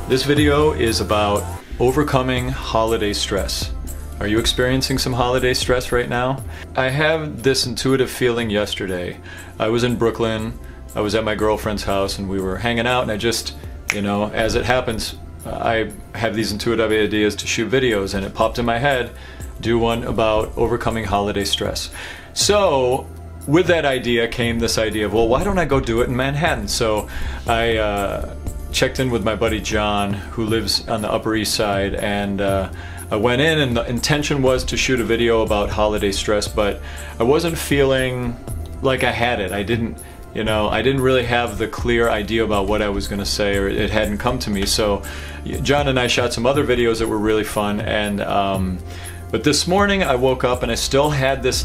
This video is about overcoming holiday stress. Are you experiencing some holiday stress right now? I have this intuitive feeling yesterday. I was in Brooklyn, I was at my girlfriend's house and we were hanging out, and I just, as it happens, I have these intuitive ideas to shoot videos, and it popped in my head, do one about overcoming holiday stress. So with that idea came this idea of, well, why don't I go do it in Manhattan? So I checked in with my buddy John, who lives on the Upper East Side, and I went in, and the intention was to shoot a video about holiday stress, but I wasn't feeling like I had it. I didn't really have the clear idea about what I was going to say, or it hadn't come to me. So John and I shot some other videos that were really fun, and but this morning I woke up and I still had this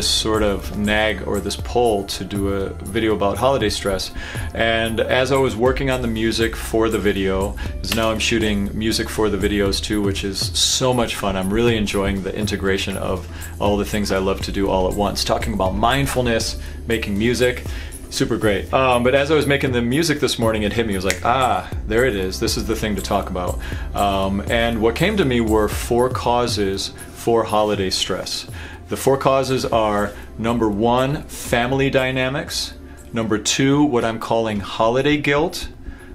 sort of nag, or this pull, to do a video about holiday stress. And as I was working on the music for the video, because now I'm shooting music for the videos too, which is so much fun. I'm really enjoying the integration of all the things I love to do all at once. Talking about mindfulness, making music. Super great. But as I was making the music this morning, it hit me. It was like, there it is. This is the thing to talk about. And what came to me were 4 causes for holiday stress. The 4 causes are: number 1, family dynamics; number 2, what I'm calling holiday guilt;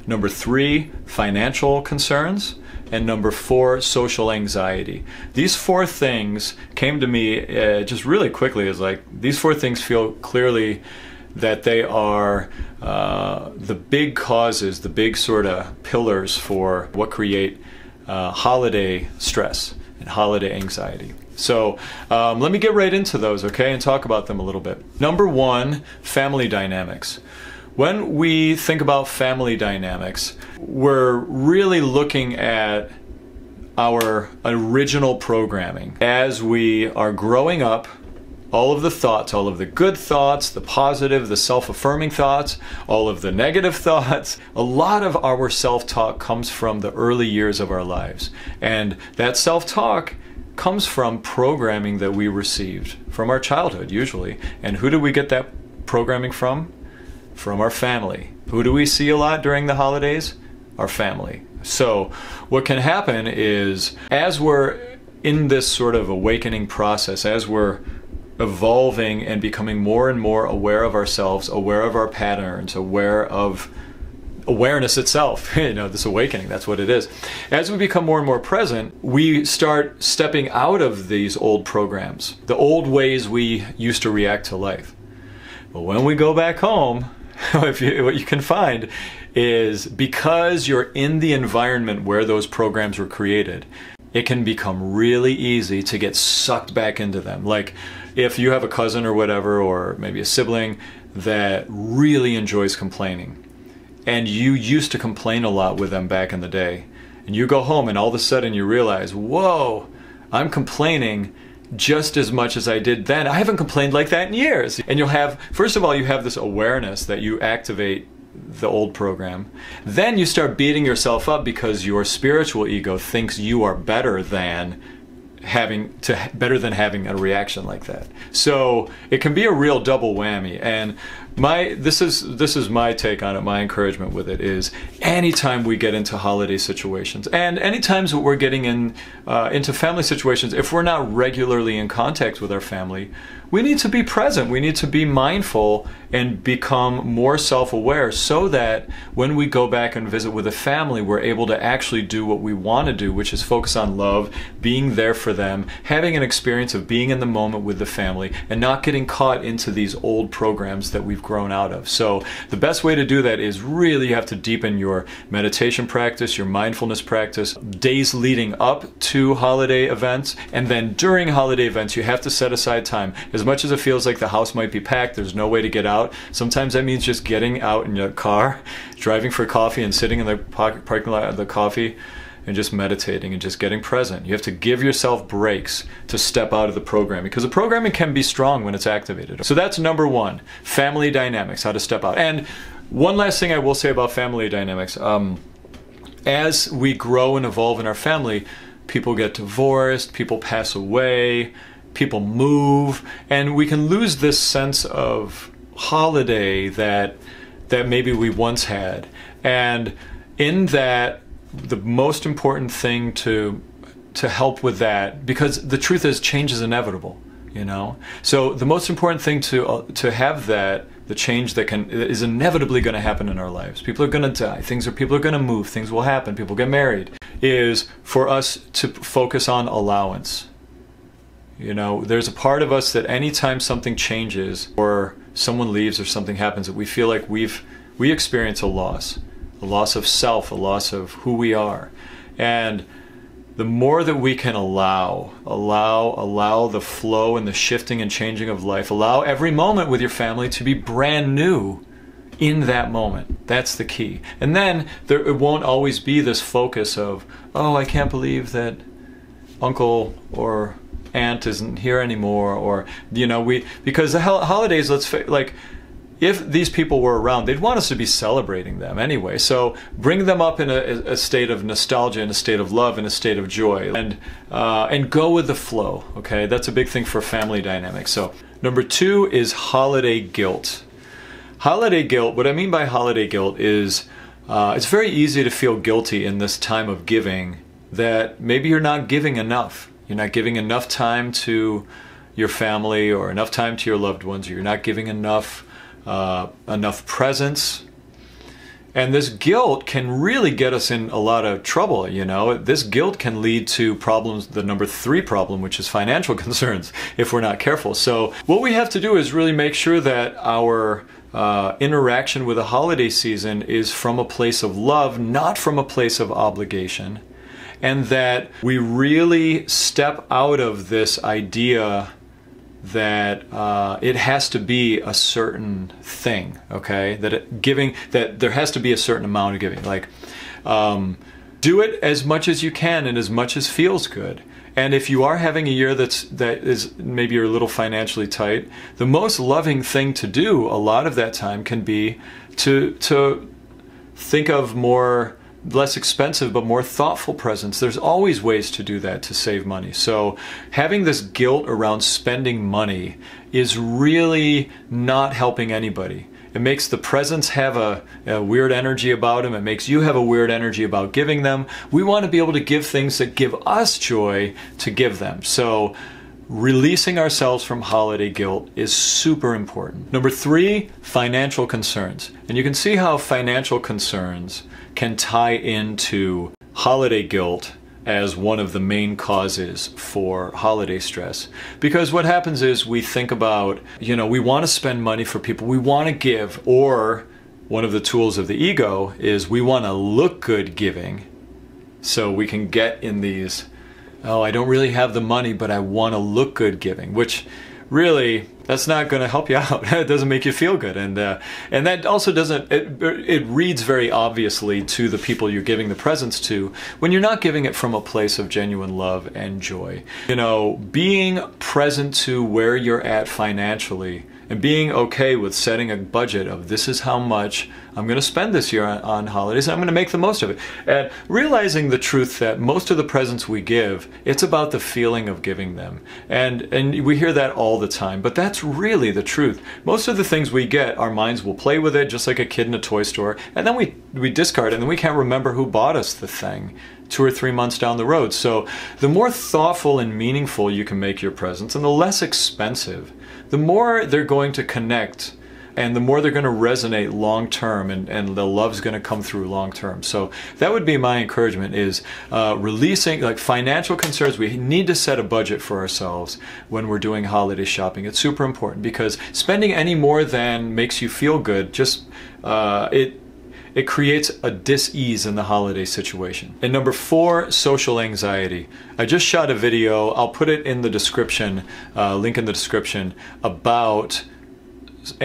number 3, financial concerns; and number 4, social anxiety. These 4 things came to me just really quickly. It's like, these 4 things feel clearly that they are the big causes, the big sort of pillars for what create holiday stress and holiday anxiety. So let me get right into those, okay, and talk about them a little bit. Number 1, family dynamics. When we think about family dynamics, we're really looking at our original programming. As we are growing up, all of the thoughts, all of the good thoughts, the positive, the self-affirming thoughts, all of the negative thoughts, a lot of our self-talk comes from the early years of our lives. And that self-talk comes from programming that we received from our childhood, usually. And who do we get that programming from? From our family. Who do we see a lot during the holidays? Our family. So what can happen is, as we're in this sort of awakening process, as we're evolving and becoming more and more aware of ourselves, aware of our patterns, aware of awareness itself, this awakening, that's what it is. As we become more and more present, we start stepping out of these old programs, the old ways we used to react to life. But when we go back home, what you can find is, because you're in the environment where those programs were created, it can become really easy to get sucked back into them. Like, if you have a cousin or whatever, or maybe a sibling that really enjoys complaining, and you used to complain a lot with them back in the day, and you go home and all of a sudden you realize, whoa, I'm complaining just as much as I did then. I haven't complained like that in years. And you'll have, first of all, you have this awareness that you activate the old program. Then you start beating yourself up because your spiritual ego thinks you are better than having a reaction like that. So it can be a real double whammy. And this is my take on it. My encouragement with it is, anytime we get into holiday situations, and any times that we're getting into family situations, if we're not regularly in contact with our family, we need to be present. We need to be mindful and become more self-aware, so that when we go back and visit with a family, we're able to actually do what we want to do, which is focus on love, being there for them, having an experience of being in the moment with the family, and not getting caught into these old programs that we've grown out of. So the best way to do that is, really, you have to deepen your meditation practice, your mindfulness practice, days leading up to holiday events, and then during holiday events you have to set aside time. As much as it feels like the house might be packed, there's no way to get out, sometimes that means just getting out in your car, driving for coffee, and sitting in the parking lot of the coffee and just meditating and just getting present. You have to give yourself breaks to step out of the programming, because the programming can be strong when it's activated. So that's number 1, family dynamics, how to step out. And one last thing I will say about family dynamics. As we grow and evolve in our family, people get divorced, people pass away, people move, and we can lose this sense of holiday that maybe we once had. And in that the most important thing to help with that, because the truth is change is inevitable, you know? So the most important thing to have that, the change that is inevitably going to happen in our lives. People are going to die, people are going to move, things will happen, people get married, is for us to focus on allowance. You know, there's a part of us that anytime something changes or someone leaves or something happens, that we feel like we experience a loss of self, a loss of who we are. And the more that we can allow the flow and the shifting and changing of life, allow every moment with your family to be brand new in that moment. That's the key. And then it won't always be this focus of, oh, I can't believe that uncle or aunt isn't here anymore, or, you know, because the holidays, if these people were around, they'd want us to be celebrating them anyway. So bring them up in a state of nostalgia, in a state of love, in a state of joy, and go with the flow. Okay, that's a big thing for family dynamics. So number 2 is holiday guilt. Holiday guilt. What I mean by holiday guilt is it's very easy to feel guilty in this time of giving that maybe you're not giving enough. You're not giving enough time to your family or enough time to your loved ones. Or you're not giving enough presents. And this guilt can really get us in a lot of trouble, you know. This guilt can lead to problems, the number 3 problem, which is financial concerns, if we're not careful. So what we have to do is really make sure that our interaction with the holiday season is from a place of love, not from a place of obligation. And that we really step out of this idea that it has to be a certain thing, okay? That there has to be a certain amount of giving. Like, do it as much as you can and as much as feels good. And if you are having a year that is maybe you're a little financially tight, the most loving thing to do a lot of that time can be to think of less expensive but more thoughtful presents. There's always ways to do that to save money. So having this guilt around spending money is really not helping anybody. It makes the presents have a weird energy about them. It makes you have a weird energy about giving them. We want to be able to give things that give us joy to give them. So releasing ourselves from holiday guilt is super important. Number 3, financial concerns. And you can see how financial concerns can tie into holiday guilt as one of the main causes for holiday stress. Because what happens is we think about, you know, we want to spend money for people, we want to give, or one of the tools of the ego is we want to look good giving. So we can get in these, oh, I don't really have the money, but I want to look good giving, which really, that's not going to help you out. It doesn't make you feel good. And that also doesn't, it reads very obviously to the people you're giving the presents to when you're not giving it from a place of genuine love and joy. You know, being present to where you're at financially and being okay with setting a budget of this is how much I'm going to spend this year on holidays, and I'm going to make the most of it. And realizing the truth that most of the presents we give, it's about the feeling of giving them. And we hear that all the time, but that's really the truth. Most of the things we get, our minds will play with it just like a kid in a toy store, and then we discard it, and then we can't remember who bought us the thing 2 or 3 months down the road. So the more thoughtful and meaningful you can make your presents, and the less expensive, the more they're going to connect, and the more they're going to resonate long term, and the love's going to come through long term. So that would be my encouragement, is releasing like financial concerns. We need to set a budget for ourselves when we're doing holiday shopping. It's super important, because spending any more than makes you feel good just it creates a dis-ease in the holiday situation. And number 4, social anxiety. I just shot a video, I'll put it in the description, link in the description, about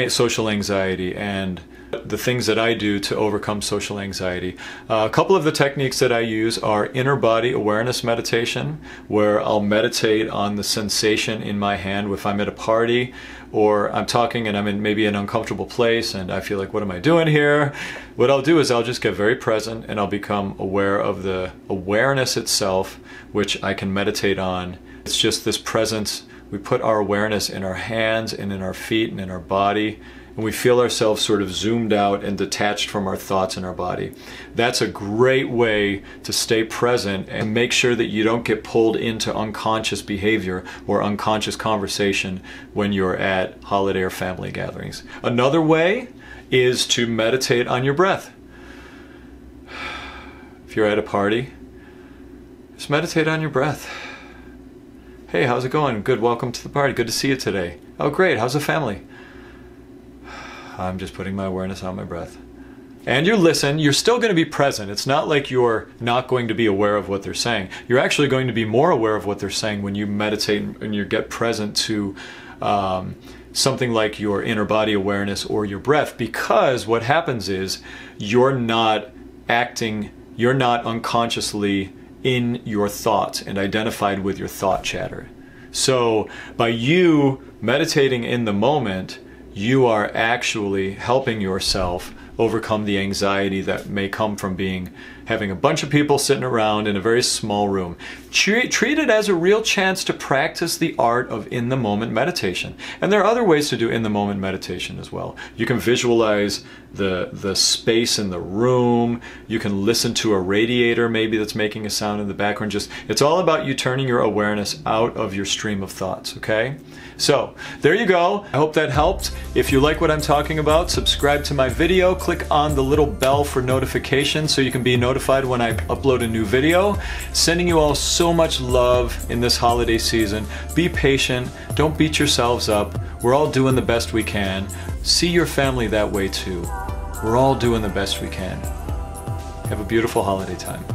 social anxiety and the things that I do to overcome social anxiety. A couple of the techniques that I use are inner body awareness meditation, where I'll meditate on the sensation in my hand if I'm at a party or I'm talking and I'm in maybe an uncomfortable place and I feel like, what am I doing here? What I'll do is I'll just get very present and I'll become aware of the awareness itself, which I can meditate on. It's just this presence We put our awareness in our hands and in our feet and in our body, and we feel ourselves sort of zoomed out and detached from our thoughts in our body. That's a great way to stay present and make sure that you don't get pulled into unconscious behavior or unconscious conversation when you're at holiday or family gatherings. Another way is to meditate on your breath. If you're at a party, just meditate on your breath. Hey, how's it going? Good, welcome to the party. Good to see you today. Oh, great, how's the family? I'm just putting my awareness on my breath. And you listen, you're still going to be present. It's not like you're not going to be aware of what they're saying. You're actually going to be more aware of what they're saying when you meditate and you get present to something like your inner body awareness or your breath, because what happens is you're not acting, you're not unconsciously in your thoughts and identified with your thought chatter. So by you meditating in the moment, you are actually helping yourself overcome the anxiety that may come from having a bunch of people sitting around in a very small room. Treat it as a real chance to practice the art of in-the-moment meditation. And there are other ways to do in-the-moment meditation as well. You can visualize the space in the room. You can listen to a radiator maybe that's making a sound in the background. It's all about you turning your awareness out of your stream of thoughts, okay? So, there you go. I hope that helped. If you like what I'm talking about, subscribe to my video. Click on the little bell for notifications so you can be notified when I upload a new video. Sending you all so much love in this holiday season. Be patient. Don't beat yourselves up. We're all doing the best we can. See your family that way too. We're all doing the best we can. Have a beautiful holiday time.